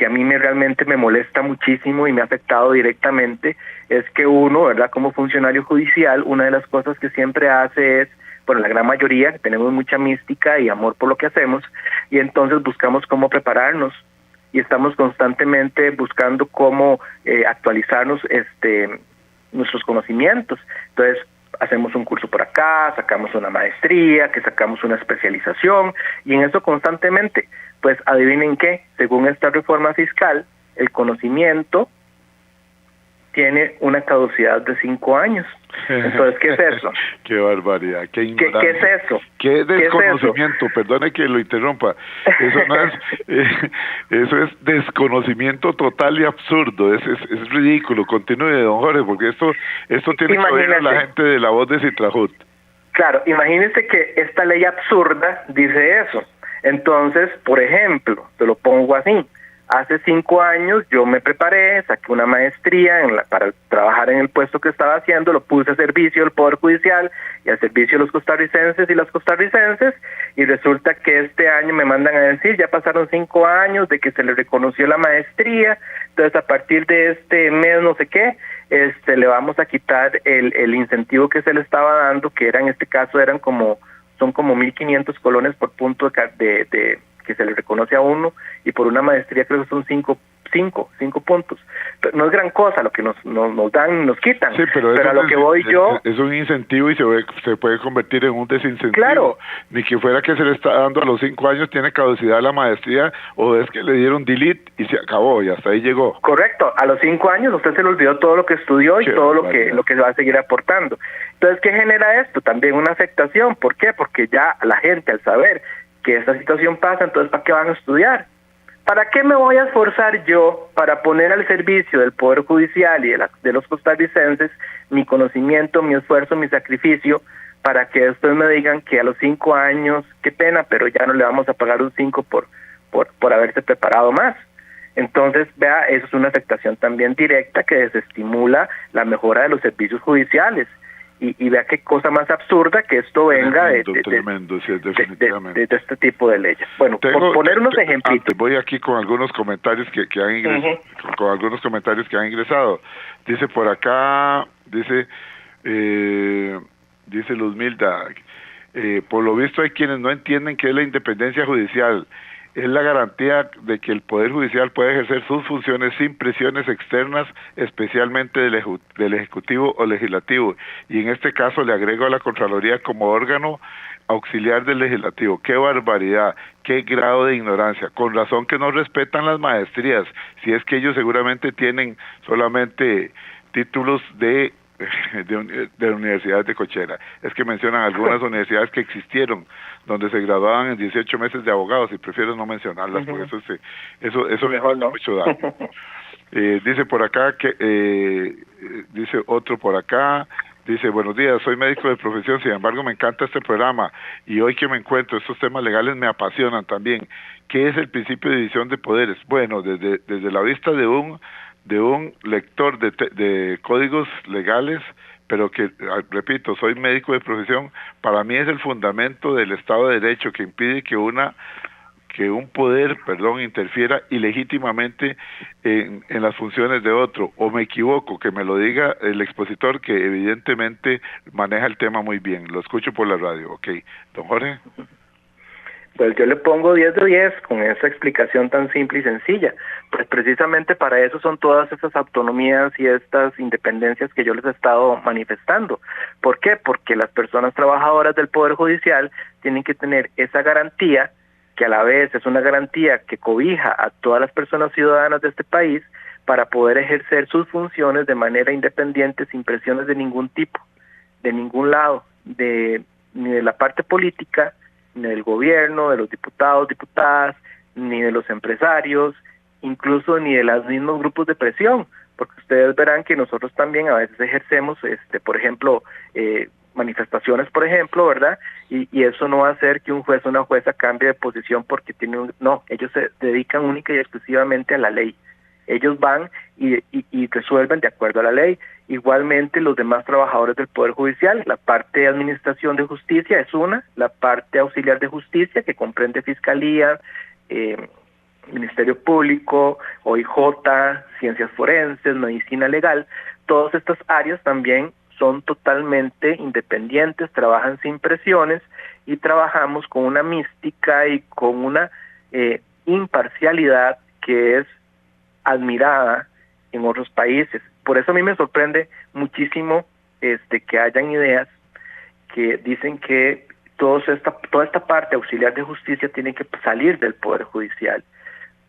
a mí realmente me molesta muchísimo y me ha afectado directamente, es que uno, ¿verdad? Como funcionario judicial, una de las cosas que siempre hace es, bueno, la gran mayoría, tenemos mucha mística y amor por lo que hacemos, y entonces buscamos cómo prepararnos, y estamos constantemente buscando cómo actualizarnos nuestros conocimientos. Entonces, hacemos un curso por acá, sacamos una maestría, que sacamos una especialización, y en eso constantemente, pues adivinen qué, según esta reforma fiscal, el conocimiento tiene una caducidad de 5 años. Entonces, ¿qué es eso? Qué barbaridad, qué ignorancia. ¿Qué es eso? Qué desconocimiento, perdone que lo interrumpa. Eso no es, eso es desconocimiento total y absurdo, es ridículo. Continúe, don Jorge, porque esto tiene que oír a la gente de La Voz de Citrajut. Claro, imagínense que esta ley absurda dice eso. Entonces, por ejemplo, te lo pongo así. Hace 5 años yo me preparé, saqué una maestría para trabajar en el puesto que estaba haciendo, lo puse a servicio del Poder Judicial y al servicio de los costarricenses y las costarricenses, y resulta que este año me mandan a decir, ya pasaron 5 años de que se le reconoció la maestría, entonces a partir de este mes no sé qué, le vamos a quitar el incentivo que se le estaba dando, que era en este caso son como 1,500 colones por punto de que se le reconoce a uno, y por una maestría creo que son 5 puntos. Pero no es gran cosa lo que nos dan, nos quitan. Sí, pero a lo que voy yo... Es un incentivo y se puede convertir en un desincentivo. Claro. Ni que fuera que se le está dando a los 5 años, tiene caducidad la maestría, o es que le dieron delete y se acabó, y hasta ahí llegó. Correcto, a los 5 años usted se le olvidó todo lo que estudió y todo lo que va a seguir aportando. Entonces, ¿qué genera esto? También una afectación. ¿Por qué? Porque ya la gente, al saber que esta situación pasa, entonces ¿para qué van a estudiar? ¿Para qué me voy a esforzar yo para poner al servicio del Poder Judicial y de los costarricenses mi conocimiento, mi esfuerzo, mi sacrificio, para que después me digan que a los 5 años, qué pena, pero ya no le vamos a pagar un 5 por haberse preparado más? Entonces, vea, eso es una afectación también directa que desestimula la mejora de los servicios judiciales. Y vea qué cosa más absurda que esto venga tremendo, sí, definitivamente. de este tipo de leyes. Bueno, por poner unos ejemplitos. Voy aquí con algunos comentarios que han ingresado, con algunos comentarios que han ingresado. Dice por acá, dice Luz Milda, por lo visto hay quienes no entienden qué es la independencia judicial. Es la garantía de que el Poder Judicial puede ejercer sus funciones sin presiones externas, especialmente del Ejecutivo o Legislativo. Y en este caso le agrego a la Contraloría como órgano auxiliar del Legislativo. ¡Qué barbaridad! ¡Qué grado de ignorancia! Con razón que no respetan las maestrías, si es que ellos seguramente tienen solamente títulos de universidades de cochera. Es que mencionan algunas universidades que existieron, donde se graduaban en 18 meses de abogados, y prefiero no mencionarlas, porque eso mejor no mucho daño. Dice por acá que dice otro por acá, dice: buenos días, soy médico de profesión, sin embargo me encanta este programa, y hoy que me encuentro, estos temas legales me apasionan también. ¿Qué es el principio de división de poderes? Bueno, desde la vista de un lector de códigos legales, pero que, repito, soy médico de profesión, para mí es el fundamento del Estado de Derecho, que impide que un poder, interfiera ilegítimamente en las funciones de otro. O me equivoco, que me lo diga el expositor, que evidentemente maneja el tema muy bien. Lo escucho por la radio. Ok, don Jorge. Pues yo le pongo 10 de 10 con esa explicación tan simple y sencilla. Pues precisamente para eso son todas esas autonomías y estas independencias que yo les he estado manifestando. ¿Por qué? Porque las personas trabajadoras del Poder Judicial tienen que tener esa garantía, que a la vez es una garantía que cobija a todas las personas ciudadanas de este país, para poder ejercer sus funciones de manera independiente, sin presiones de ningún tipo, de ningún lado, ni de la parte política, ni del gobierno, de los diputados, diputadas, ni de los empresarios, incluso ni de los mismos grupos de presión, porque ustedes verán que nosotros también a veces ejercemos, por ejemplo, manifestaciones, por ejemplo, ¿verdad? Y eso no va a hacer que un juez o una jueza cambie de posición porque no, ellos se dedican única y exclusivamente a la ley. Ellos van y resuelven de acuerdo a la ley. Igualmente los demás trabajadores del Poder Judicial, la parte de Administración de Justicia es una, la parte auxiliar de justicia que comprende Fiscalía, Ministerio Público, OIJ, Ciencias Forenses, Medicina Legal, todas estas áreas también son totalmente independientes, trabajan sin presiones y trabajamos con una mística y con una imparcialidad que es admirada en otros países. Por eso a mí me sorprende muchísimo que hayan ideas que dicen que toda esta parte auxiliar de justicia tiene que salir del Poder Judicial.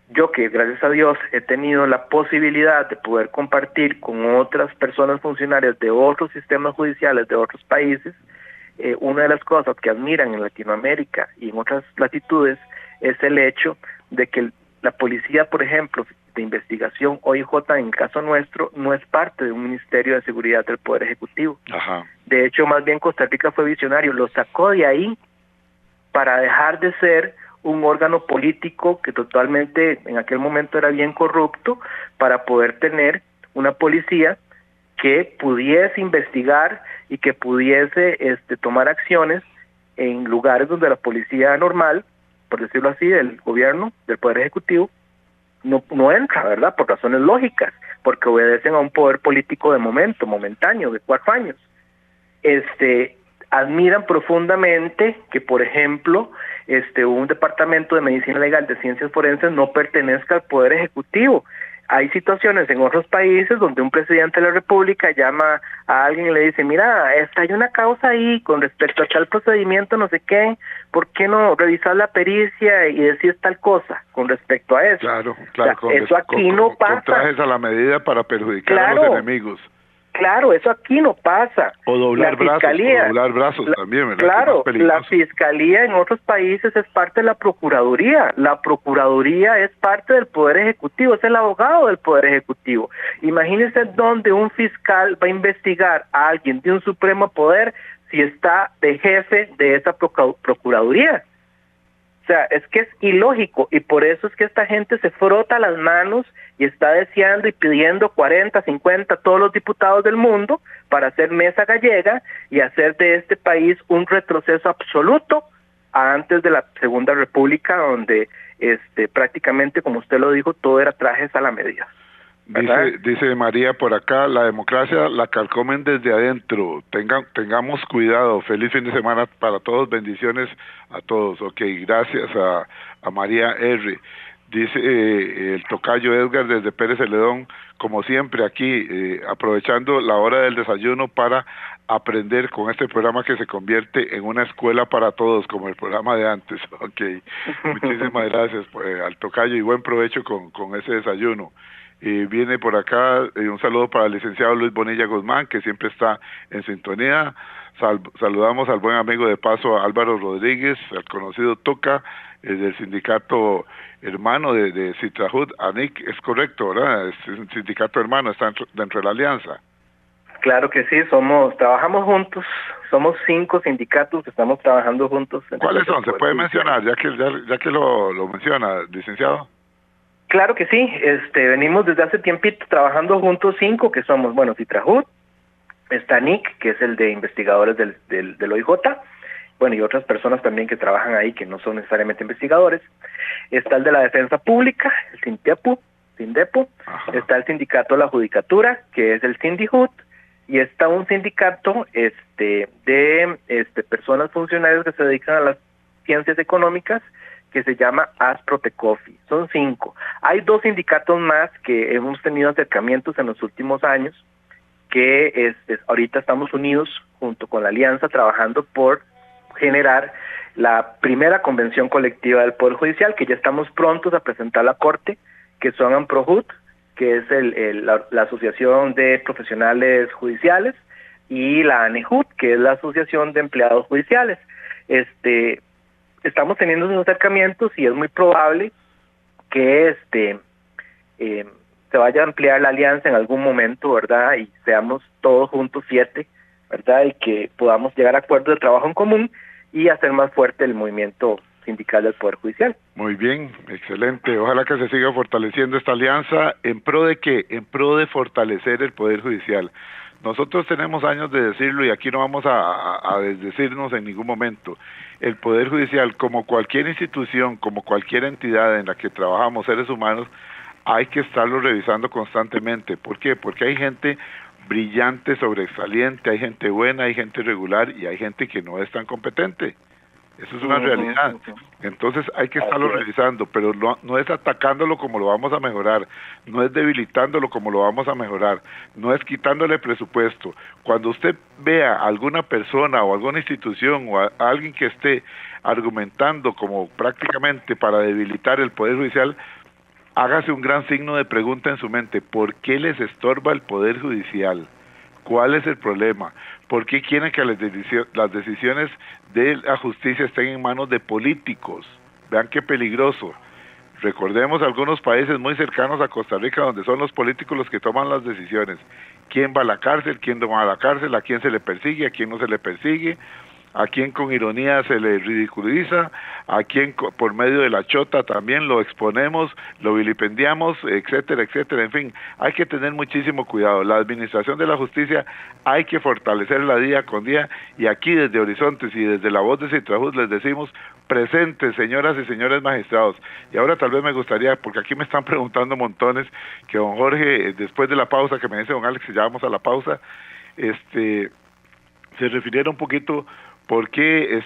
Yo que gracias a Dios he tenido la posibilidad de poder compartir con otras personas funcionarias de otros sistemas judiciales de otros países, una de las cosas que admiran en Latinoamérica y en otras latitudes es el hecho de que la policía, por ejemplo, de investigación OIJ, en el caso nuestro, no es parte de un Ministerio de Seguridad del Poder Ejecutivo. Ajá. De hecho, más bien Costa Rica fue visionario, lo sacó de ahí para dejar de ser un órgano político que totalmente en aquel momento era bien corrupto, para poder tener una policía que pudiese investigar y que pudiese tomar acciones en lugares donde la policía normal, por decirlo así, del gobierno, del Poder Ejecutivo, no entra, ¿verdad? Por razones lógicas, porque obedecen a un poder político de momentáneo, de 4 años. Admiran profundamente que, por ejemplo, un departamento de medicina legal de ciencias forenses no pertenezca al Poder Ejecutivo. Hay situaciones en otros países donde un presidente de la República llama a alguien y le dice, mira, hay una causa ahí con respecto a tal procedimiento, no sé qué, ¿por qué no revisar la pericia y decir tal cosa con respecto a eso? Claro, o sea, eso aquí no pasa. Con trajes a la medida para perjudicar a los enemigos. Claro, eso aquí no pasa. O doblar brazos también, ¿verdad? Claro, la Fiscalía en otros países es parte de la Procuraduría. La Procuraduría es parte del Poder Ejecutivo, es el abogado del Poder Ejecutivo. Imagínense dónde un fiscal va a investigar a alguien de un supremo poder si está de jefe de esa Procuraduría. O sea, es que es ilógico y por eso es que esta gente se frota las manos y está deseando y pidiendo 40, 50, todos los diputados del mundo para hacer mesa gallega y hacer de este país un retroceso absoluto a antes de la Segunda República, donde prácticamente, como usted lo dijo, todo era trajes a la medida. Dice María por acá, la democracia la carcomen desde adentro, tengamos cuidado, feliz fin de semana para todos, bendiciones a todos. Ok, gracias a María R. Dice el tocayo Edgar desde Pérez Celedón, como siempre aquí, aprovechando la hora del desayuno para aprender con este programa que se convierte en una escuela para todos, como el programa de antes. Ok, muchísimas gracias al tocayo y buen provecho con ese desayuno. Viene por acá un saludo para el licenciado Luis Bonilla Guzmán, que siempre está en sintonía. Saludamos al buen amigo de paso Álvaro Rodríguez, al conocido Toca, del sindicato hermano de Citrajud, ANIC, es correcto, ¿verdad? Es un sindicato hermano, está dentro de la alianza. Claro que sí, trabajamos juntos, somos 5 sindicatos que estamos trabajando juntos. ¿Cuáles son? ¿Se puede mencionar, ya que lo menciona, licenciado? Claro que sí, venimos desde hace tiempito trabajando juntos 5, que somos, Citrajud, está NIC, que es el de investigadores del OIJ, y otras personas también que trabajan ahí que no son necesariamente investigadores. Está el de la Defensa Pública, el SINDEPU, está el sindicato de la Judicatura, que es el SINDIJUT, y está un sindicato de personas funcionarias que se dedican a las ciencias económicas, que se llama ASPROTECOFI. Son 5. Hay 2 sindicatos más que hemos tenido acercamientos en los últimos años, que ahorita estamos unidos junto con la Alianza trabajando por generar la primera convención colectiva del Poder Judicial, que ya estamos prontos a presentar a la Corte, que son AMPROJUT, que es la Asociación de Profesionales Judiciales, y la ANEJUT, que es la Asociación de Empleados Judiciales. Estamos teniendo esos acercamientos y es muy probable que se vaya a ampliar la alianza en algún momento, ¿verdad? Y seamos todos juntos 7, ¿verdad? Y que podamos llegar a acuerdos de trabajo en común y hacer más fuerte el movimiento sindical del Poder Judicial. Muy bien, excelente. Ojalá que se siga fortaleciendo esta alianza. ¿En pro de qué? En pro de fortalecer el Poder Judicial. Nosotros tenemos años de decirlo y aquí no vamos a desdecirnos en ningún momento. El Poder Judicial, como cualquier institución, como cualquier entidad en la que trabajamos seres humanos, hay que estarlo revisando constantemente. ¿Por qué? Porque hay gente brillante, sobresaliente, hay gente buena, hay gente regular y hay gente que no es tan competente. Eso es una realidad. Entonces hay que estarlo revisando, pero no es atacándolo como lo vamos a mejorar, no es debilitándolo como lo vamos a mejorar, no es quitándole presupuesto. Cuando usted vea a alguna persona o alguna institución o a alguien que esté argumentando como prácticamente para debilitar el Poder Judicial, hágase un gran signo de pregunta en su mente. ¿Por qué les estorba el Poder Judicial? ¿Cuál es el problema? ¿Por qué quieren que las decisiones de la justicia estén en manos de políticos? Vean qué peligroso. Recordemos algunos países muy cercanos a Costa Rica donde son los políticos los que toman las decisiones. ¿Quién va a la cárcel? ¿Quién no va a la cárcel? ¿A quién se le persigue? ¿A quién no se le persigue? ¿A quién con ironía se le ridiculiza? ¿A quién por medio de la chota también lo exponemos, lo vilipendiamos, etcétera, etcétera? En fin, hay que tener muchísimo cuidado. La administración de la justicia hay que fortalecerla día con día, y aquí desde Horizontes y desde la voz de Citrajud les decimos: presentes, señoras y señores magistrados. Y ahora tal vez me gustaría, porque aquí me están preguntando montones, que don Jorge, después de la pausa, que me dice don Alex que ya vamos a la pausa, se refiriera un poquito por qué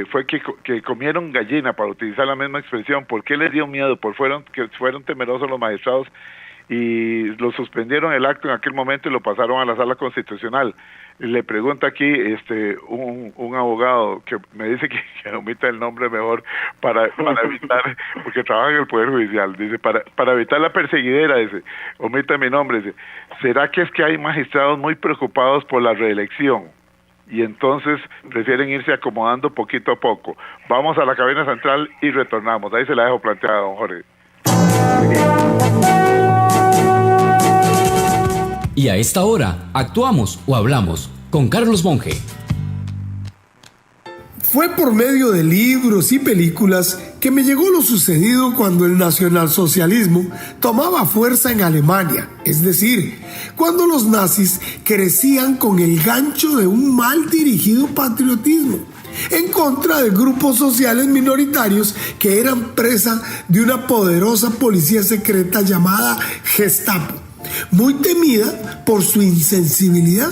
fue que comieron gallina, para utilizar la misma expresión, por qué les dio miedo, que fueron temerosos los magistrados y lo suspendieron el acto en aquel momento y lo pasaron a la Sala Constitucional. Le pregunta aquí un abogado que me dice que omita el nombre mejor para evitar, porque trabaja en el Poder Judicial, dice, para evitar la perseguidera, dice, omita mi nombre, dice, ¿será que es que hay magistrados muy preocupados por la reelección? Y entonces prefieren irse acomodando poquito a poco. Vamos a la cabina central y retornamos. Ahí se la dejo planteada, don Jorge. Y a esta hora, actuamos o hablamos con Carlos Monge. Fue por medio de libros y películas que me llegó lo sucedido cuando el nacionalsocialismo tomaba fuerza en Alemania, es decir, cuando los nazis crecían con el gancho de un mal dirigido patriotismo en contra de grupos sociales minoritarios que eran presa de una poderosa policía secreta llamada Gestapo, muy temida por su insensibilidad.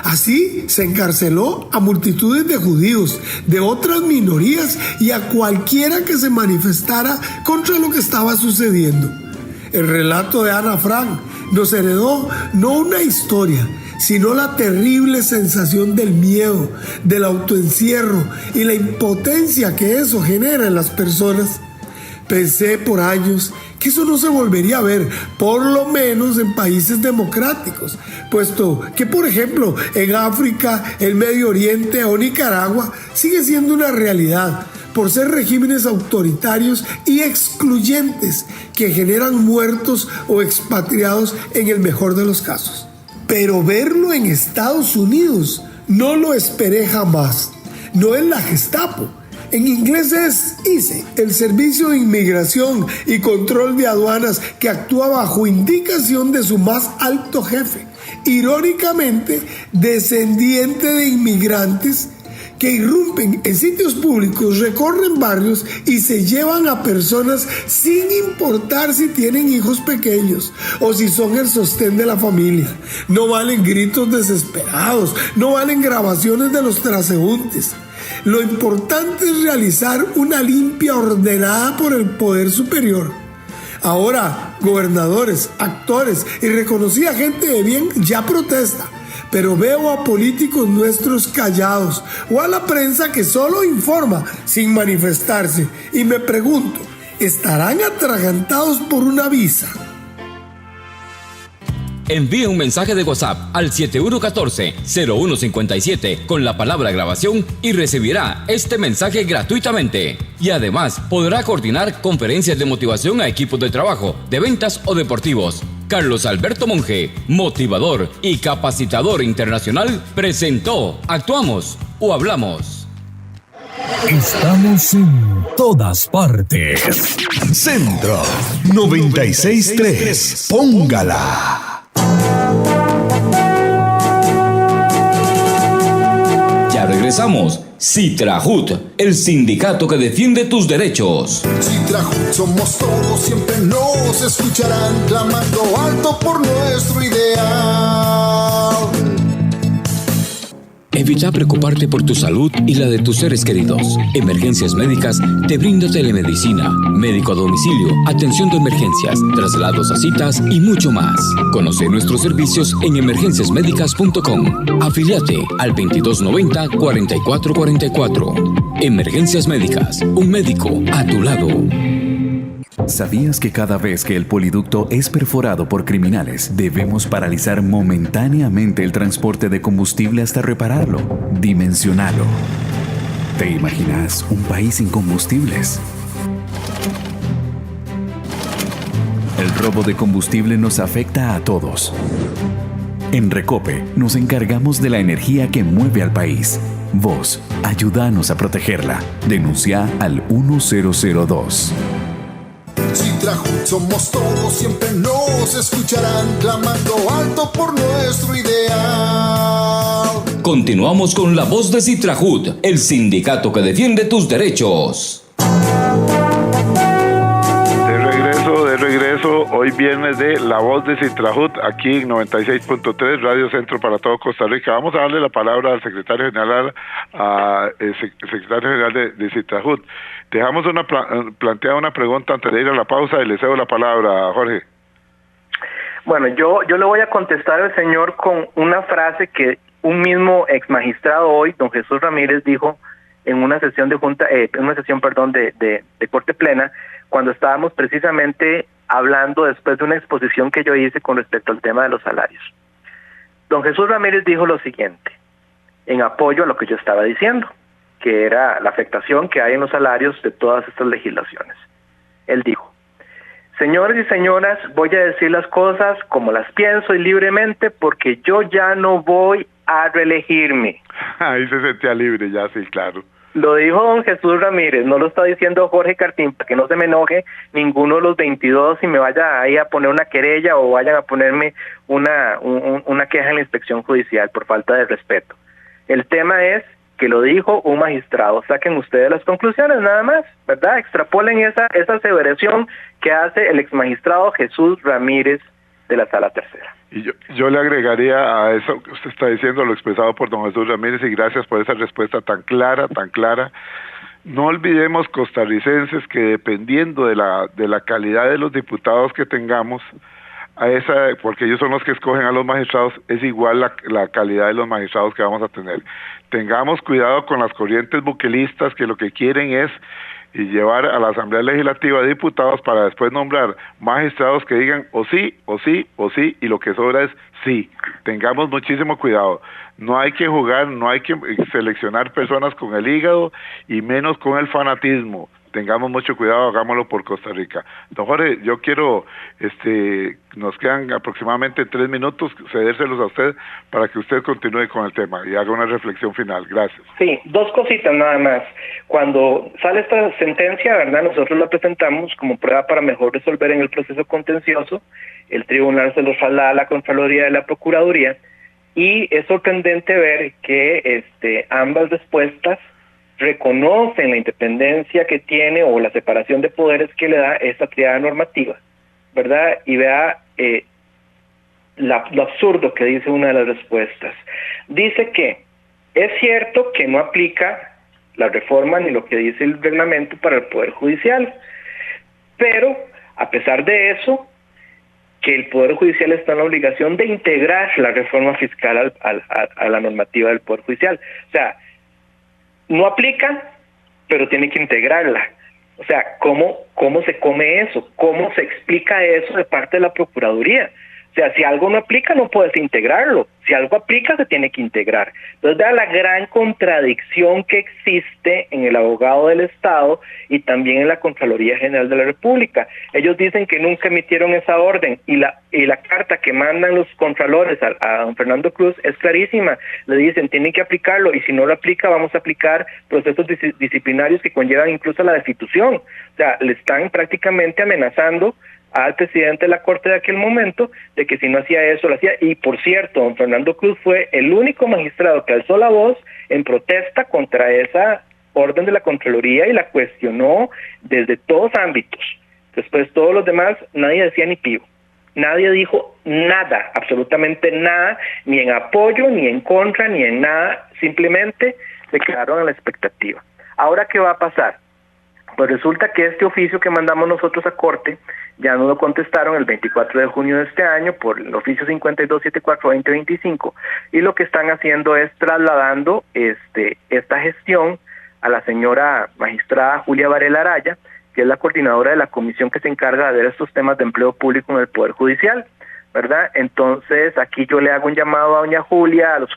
Así se encarceló a multitudes de judíos, de otras minorías y a cualquiera que se manifestara contra lo que estaba sucediendo. El relato de Ana Frank nos heredó no una historia, sino la terrible sensación del miedo, del autoencierro y la impotencia que eso genera en las personas. Pensé por años que eso no se volvería a ver, por lo menos en países democráticos, puesto que, por ejemplo, en África, el Medio Oriente o Nicaragua sigue siendo una realidad por ser regímenes autoritarios y excluyentes que generan muertos o expatriados en el mejor de los casos. Pero verlo en Estados Unidos no lo esperé jamás. No es la Gestapo. En inglés es ICE, el Servicio de Inmigración y Control de Aduanas, que actúa bajo indicación de su más alto jefe, irónicamente descendiente de inmigrantes que irrumpen en sitios públicos, recorren barrios y se llevan a personas sin importar si tienen hijos pequeños o si son el sostén de la familia. No valen gritos desesperados, no valen grabaciones de los transeúntes. Lo importante es realizar una limpia ordenada por el poder superior. Ahora, gobernadores, actores y reconocida gente de bien ya protesta, pero veo a políticos nuestros callados o a la prensa que solo informa sin manifestarse, y me pregunto, ¿estarán atragantados por una visa? Envíe un mensaje de WhatsApp al 7114-0157 con la palabra grabación y recibirá este mensaje gratuitamente. Y además podrá coordinar conferencias de motivación a equipos de trabajo, de ventas o deportivos. Carlos Alberto Monge, motivador y capacitador internacional, presentó Actuamos o Hablamos. Estamos en todas partes. Centro 96.3. Póngala. Ya regresamos. Citrajut, el sindicato que defiende tus derechos. Citrajut somos todos, siempre nos escucharán clamando alto por nuestro ideal. Evita preocuparte por tu salud y la de tus seres queridos. Emergencias Médicas te brinda telemedicina, médico a domicilio, atención de emergencias, traslados a citas y mucho más. Conoce nuestros servicios en emergenciasmedicas.com. Afíliate al 2290-4444. Emergencias Médicas, un médico a tu lado. ¿Sabías que cada vez que el poliducto es perforado por criminales, debemos paralizar momentáneamente el transporte de combustible hasta repararlo? Dimensionalo. ¿Te imaginas un país sin combustibles? El robo de combustible nos afecta a todos. En Recope nos encargamos de la energía que mueve al país. Vos, ayúdanos a protegerla. Denuncia al 1002. Citrajut somos todos, siempre nos escucharán clamando alto por nuestro ideal. Continuamos con la voz de Citrajut, el sindicato que defiende tus derechos. De regreso, hoy viernes de La Voz de Citrajut, aquí en 96.3, Radio Centro para todo Costa Rica. Vamos a darle la palabra al secretario general, secretario general de Citrajut. Dejamos planteada una pregunta antes de ir a la pausa y le cedo la palabra, Jorge. Bueno, yo le voy a contestar al señor con una frase que un mismo ex magistrado hoy, don Jesús Ramírez, dijo en una sesión de corte plena, cuando estábamos precisamente hablando después de una exposición que yo hice con respecto al tema de los salarios. Don Jesús Ramírez dijo lo siguiente, en apoyo a lo que yo estaba diciendo, que era la afectación que hay en los salarios de todas estas legislaciones. Él dijo, señores y señoras, voy a decir las cosas como las pienso y libremente porque yo ya no voy a reelegirme. Ahí se sentía libre, ya sí, claro. Lo dijo don Jesús Ramírez, no lo está diciendo Jorge Cartín, para que no se me enoje ninguno de los 22 y me vaya ahí a poner una querella o vayan a ponerme una queja en la inspección judicial por falta de respeto. El tema es que lo dijo un magistrado. Saquen ustedes las conclusiones nada más, ¿verdad? Extrapolen esa aseveración que hace el ex magistrado Jesús Ramírez de la Sala Tercera. Y yo le agregaría a eso que usted está diciendo, lo expresado por don Jesús Ramírez, y gracias por esa respuesta tan clara. No olvidemos, costarricenses, que dependiendo de la calidad de los diputados que tengamos, porque ellos son los que escogen a los magistrados, es igual la calidad de los magistrados que vamos a tener. Tengamos cuidado con las corrientes buquelistas que lo que quieren es llevar a la Asamblea Legislativa de diputados para después nombrar magistrados que digan o sí, o sí, o sí, y lo que sobra es sí. Tengamos muchísimo cuidado. No hay que jugar, no hay que seleccionar personas con el hígado y menos con el fanatismo. Tengamos mucho cuidado, hagámoslo por Costa Rica. Don Jorge, yo quiero, nos quedan aproximadamente 3 minutos, cedérselos a usted para que usted continúe con el tema y haga una reflexión final. Gracias. Sí, 2 cositas nada más. Cuando sale esta sentencia, ¿verdad? Nosotros la presentamos como prueba para mejor resolver en el proceso contencioso. El tribunal se lo traslada a la Contraloría de la Procuraduría y es sorprendente ver que ambas respuestas reconocen la independencia que tiene o la separación de poderes que le da esta triada normativa, ¿verdad? Y vea lo absurdo que dice una de las respuestas. Dice que es cierto que no aplica la reforma ni lo que dice el reglamento para el Poder Judicial, pero a pesar de eso, que el Poder Judicial está en la obligación de integrar la reforma fiscal a la normativa del Poder Judicial. O sea, no aplica, pero tiene que integrarla. O sea, ¿cómo se come eso? ¿Cómo se explica eso de parte de la Procuraduría? O sea, si algo no aplica, no puedes integrarlo. Si algo aplica, se tiene que integrar. Entonces, vea la gran contradicción que existe en el abogado del Estado y también en la Contraloría General de la República. Ellos dicen que nunca emitieron esa orden y la carta que mandan los contralores a don Fernando Cruz es clarísima. Le dicen, tienen que aplicarlo y si no lo aplica, vamos a aplicar procesos disciplinarios que conllevan incluso la destitución. O sea, le están prácticamente amenazando al presidente de la Corte de aquel momento de que si no hacía eso, lo hacía. Y por cierto, don Fernando Cruz fue el único magistrado que alzó la voz en protesta contra esa orden de la Contraloría y la cuestionó desde todos ámbitos. Después todos los demás, nadie decía ni pío. Nadie dijo nada, absolutamente nada, ni en apoyo, ni en contra, ni en nada. Simplemente se quedaron a la expectativa. Ahora, ¿qué va a pasar? Pues resulta que este oficio que mandamos nosotros a Corte ya nos lo contestaron el 24 de junio de este año por el oficio 5274-2025 y lo que están haciendo es trasladando esta gestión a la señora magistrada Julia Varela Araya, que es la coordinadora de la comisión que se encarga de ver estos temas de empleo público en el Poder Judicial, ¿verdad? Entonces aquí yo le hago un llamado a doña Julia, a los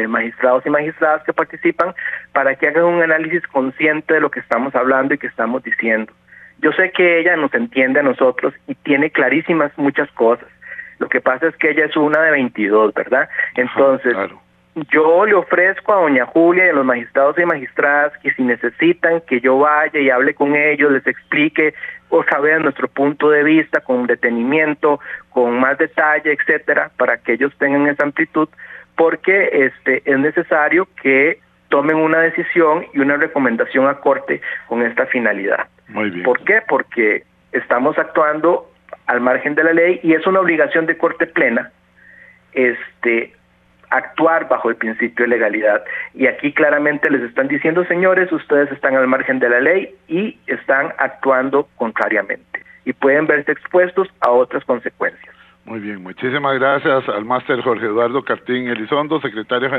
magistrados y magistradas que participan, para que hagan un análisis consciente de lo que estamos hablando y que estamos diciendo. Yo sé que ella nos entiende a nosotros y tiene clarísimas muchas cosas. Lo que pasa es que ella es una de 22, ¿verdad? Entonces, claro, yo le ofrezco a doña Julia y a los magistrados y magistradas que si necesitan que yo vaya y hable con ellos, les explique o saber nuestro punto de vista con detenimiento, con más detalle, etcétera, para que ellos tengan esa amplitud, porque es necesario que tomen una decisión y una recomendación a Corte con esta finalidad. Muy bien. ¿Por qué? Porque estamos actuando al margen de la ley y es una obligación de Corte Plena actuar bajo el principio de legalidad. Y aquí claramente les están diciendo, señores, ustedes están al margen de la ley y están actuando contrariamente y pueden verse expuestos a otras consecuencias. Muy bien, muchísimas gracias al máster Jorge Eduardo Cartín Elizondo, secretario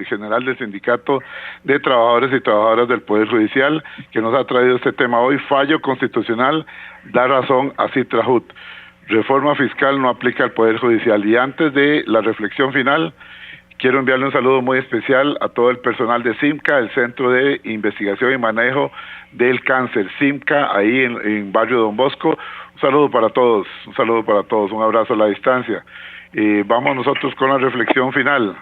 general del Sindicato de Trabajadores y Trabajadoras del Poder Judicial, que nos ha traído este tema hoy. Fallo constitucional da razón a Citrajut. Reforma fiscal no aplica al Poder Judicial. Y antes de la reflexión final, quiero enviarle un saludo muy especial a todo el personal de CIMCA, el Centro de Investigación y Manejo del Cáncer, CIMCA, ahí en Barrio Don Bosco. Un saludo para todos, un abrazo a la distancia. Vamos nosotros con la reflexión final.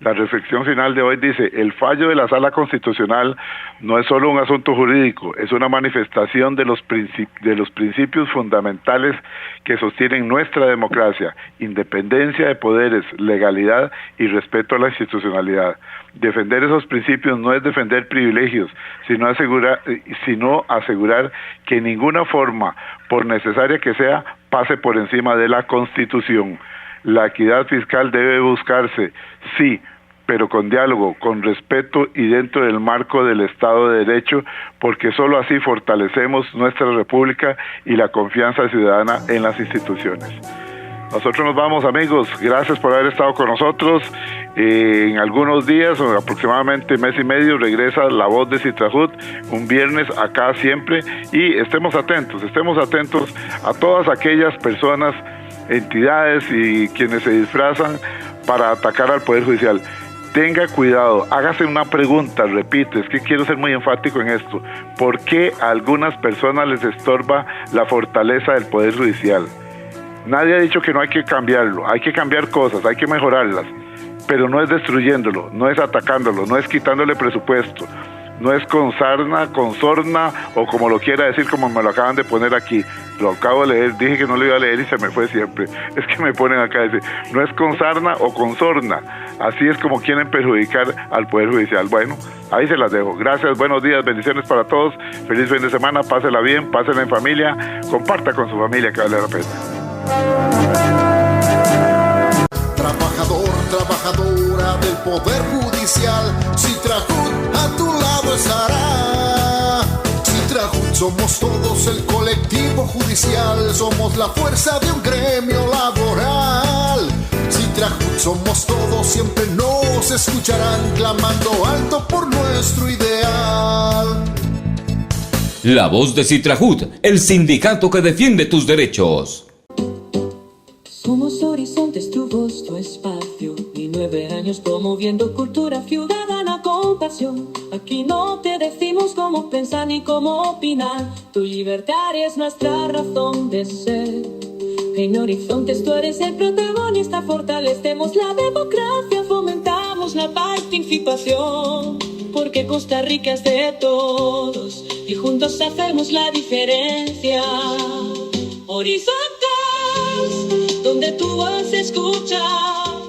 La reflexión final de hoy dice, el fallo de la Sala Constitucional no es solo un asunto jurídico, es una manifestación de los principios fundamentales que sostienen nuestra democracia, independencia de poderes, legalidad y respeto a la institucionalidad. Defender esos principios no es defender privilegios, sino asegurar que ninguna forma, por necesaria que sea, pase por encima de la Constitución. La equidad fiscal debe buscarse, sí, pero con diálogo, con respeto y dentro del marco del Estado de Derecho, porque solo así fortalecemos nuestra república y la confianza ciudadana en las instituciones. Nosotros nos vamos, amigos, gracias por haber estado con nosotros. En algunos días, o aproximadamente mes y medio, regresa La Voz de Citrajut, un viernes acá siempre, y estemos atentos a todas aquellas personas, entidades y quienes se disfrazan para atacar al Poder Judicial. Tenga cuidado, hágase una pregunta, repito, es que quiero ser muy enfático en esto. ¿Por qué a algunas personas les estorba la fortaleza del Poder Judicial? Nadie ha dicho que no hay que cambiarlo, hay que cambiar cosas, hay que mejorarlas, pero no es destruyéndolo, no es atacándolo, no es quitándole presupuesto, no es con sarna, con sorna, o como lo quiera decir, como me lo acaban de poner aquí. Lo acabo de leer, dije que no lo iba a leer y se me fue siempre. Es que me ponen acá, dice, no es con sarna o con sorna. Así es como quieren perjudicar al Poder Judicial. Bueno, ahí se las dejo. Gracias, buenos días, bendiciones para todos. Feliz fin de semana, pásela bien, pásela en familia, comparta con su familia, que vale la pena. Trabajador, trabajadora del Poder Judicial, Citrajut a tu lado estará. Citrajut somos todos el colectivo judicial, somos la fuerza de un gremio laboral. Citrajut somos todos, siempre nos escucharán clamando alto por nuestro ideal. La Voz de Citrajut, el sindicato que defiende tus derechos. Somos horizonte. espacio y 9 años promoviendo cultura ciudadana con pasión. Aquí no te decimos cómo pensar ni cómo opinar, tu libertad es nuestra razón de ser. En Horizontes tú eres el protagonista, fortalecemos la democracia, fomentamos la participación, porque Costa Rica es de todos y juntos hacemos la diferencia. Horizontes, donde tu voz se escucha.